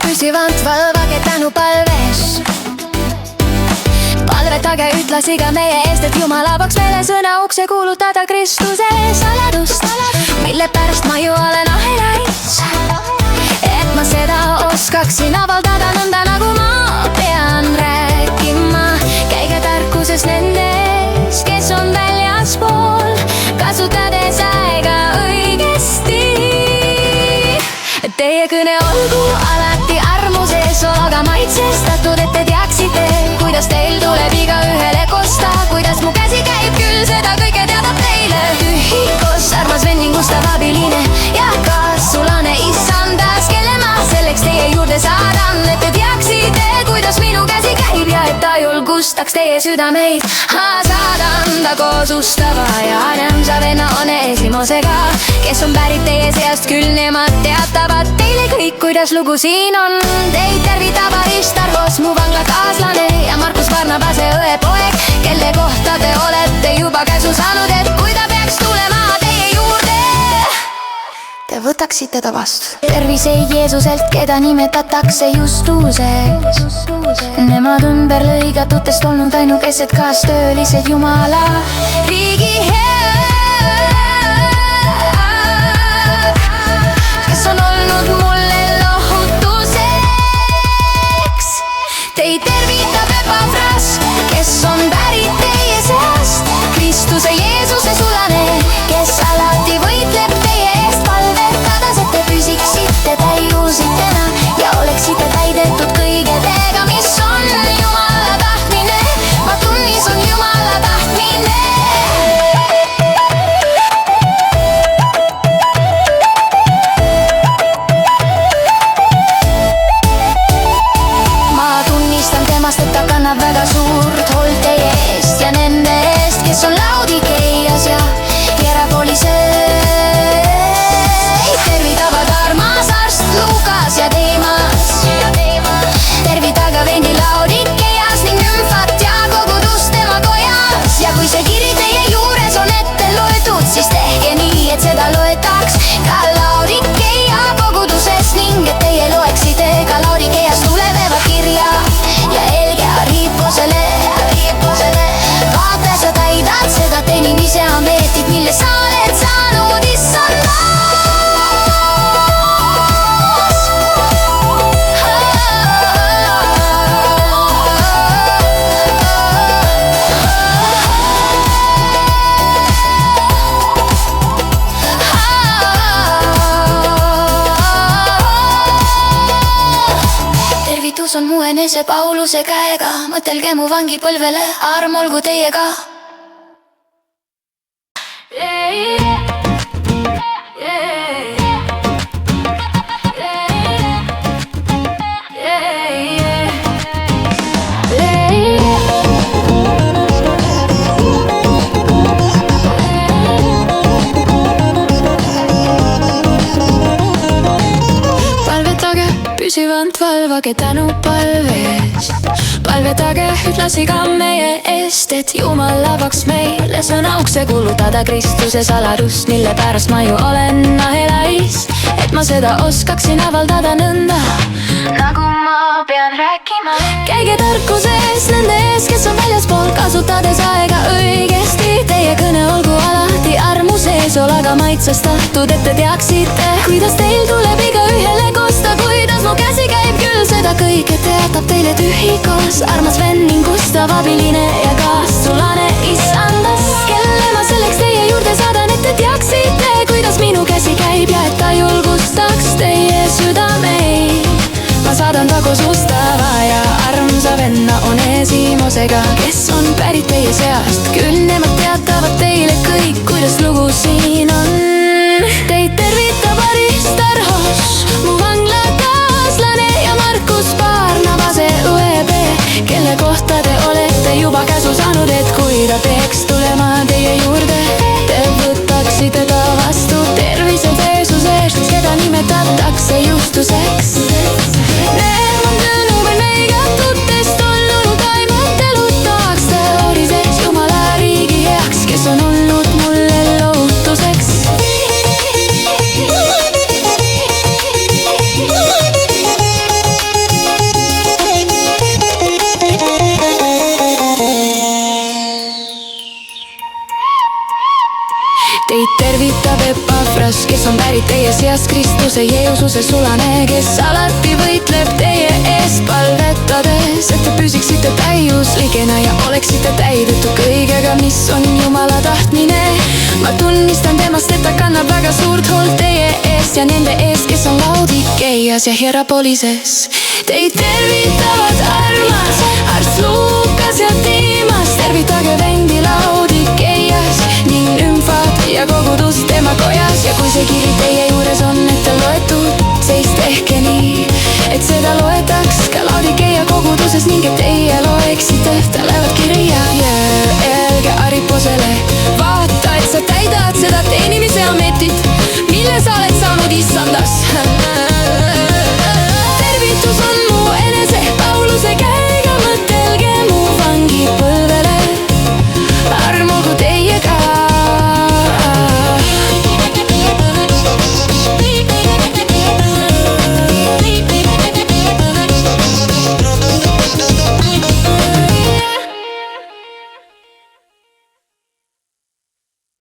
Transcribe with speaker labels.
Speaker 1: püsivalt valvage tänupalves. Palvetage ühtlasi ka meie eest, et Jumala avaks meile sõna ukse kuulutada Kristuse saladust, mille pärast ma ju olen ahelais. Et ma seda oskaksin avaldada nõnda, nagu ma pean rääkima. Käige tarkuses nendes, kes on väljaspool, kasutades aega õigesti. Teie kõne olgu alati armuses, aga maitsestatud, et te teaksite, kuidas teil tuleb igaühele kosta. Kuidas mu käsi käib, küll seda kõike teadab teile. Tühikos, armas venn ning ustav abiline ja kaasulane issandas, kelle ma selleks teie juurde saadan, et te teaksite, kuidas minu käsi käib ja et ta julgustaks teie südameid. Saadan ta koos ustava ja armsa venna Onesimosega, kes on pärit teie seast, küll nemad teatavad teile kõik, kuidas lugu siin on. Teid tervitab Aristarhos, mu vanglakaaslane, ja Markus Barnabase õepoeg, kelle kohta te olete juba käsu saanud, et kui ta peaks tulema teie juurde, te võtaksite ta vastu. Terviseid Jeesuselt, keda nimetatakse Justuseks. Nemad ümber lõigatutest olnud ainukesed kaastöölised Jumala riigi kes on olnud mulle lohutuseks. Teid tervitab Epafras, kes on pärit teie seast, Kristuse Jeesuse sulane, kes alati võitleb teie eest, palvetades, et te püsiksite täiusitena ja oleksite täidetud kõigedega, mis on Jumala tahtmine. Ma tunnis on Jumala tahtmine. Ma tunnistan temast, et ta kannab väga suurt hoolt teie eest ja nende eest, kes on Laudikeias ja Hierapolises. Tervitavad armas arst Lukas ja Deemas. Tervitage vendi Laudikeias ning Nümfat ja kogudust tema kojas. Ja kui see kiri teie juures on ette loetud, siis tehke nii, et seda loetaks ka Laudikeia koguduses ning et teie loeksite ka Laudikeias tuleva kirja. Ja Elge Ariposele, vaata sa täidad seda teenimise ametit, mille sa oled saanud issandas. Tervitus on mu enese Pauluse käega, mõtelge mu vangipõlvele, arm olgu teiega. Palvetage püsivalt, valvage tänupalves. Palvetage ühtlasi ka meie eest, et Jumal avaks meile sõna ukse kuulutada Kristuse saladust, mille pärast ma ju olen ahelais. Et ma seda oskaksin avaldada nõnda, nagu ma pean rääkima. Käige tarkuses nendes, kes on väljaspool, kasutades aega õigesti. Teie kõne olgu alati armuses, aga maitsestatud, et te teaksite, kuidas teil tuleb igaühele kosta. Kuidas mu käsi käib, küll seda kõike teatab teile tühikos, armas venn ning ustav abiline ja kaasulane issandas, kelle ma selleks teie juurde saadan, et te teaksite, kuidas minu käsi käib ja et ta julgustaks teie südameid. Ma saadan ta koos ustava ja armsa venna Onesimosega, kes on pärit teie seast, küll nemad teatavad teile kõik, kuidas lugu siin on. Teid tervitab Aristarhos, mu vanglakaaslane, ja Markus Barnabase õepea, kelle kohta te olete juba käsu saanud, et kui ta peaks tulema teie juurde, te võtaksite ta vastu. Tervised Jeesusest, keda nimetatakse Justuseks. Nemad nõnumel meigatutest olnud ainult elutaks teooriseks Jumala riigi Teid tervitab Epafras, kes on pärit teie seast, Kristuse Jeesuse sulane, kes alati võitleb teie eest, palvetades, et te püsiksite täiuslikena ja oleksite täidetud kõigega, mis on Jumala tahtmine. Ma tunnistan temast, et ta kannab väga suurt hoolt teie eest ja nende eest, kes on Laodikeias ja Hierapolises. Teid tervitavad armas arst Lukas ja Tiimas, tervitage vendi Laodikeias ning Nümfat ja kogudust tema kojas. Ja kui see kiri teie juures on ette loetud, siis tehke nii, et seda loetaks ka Laodikeia koguduses ning et teie loeksite ta olevat kirja.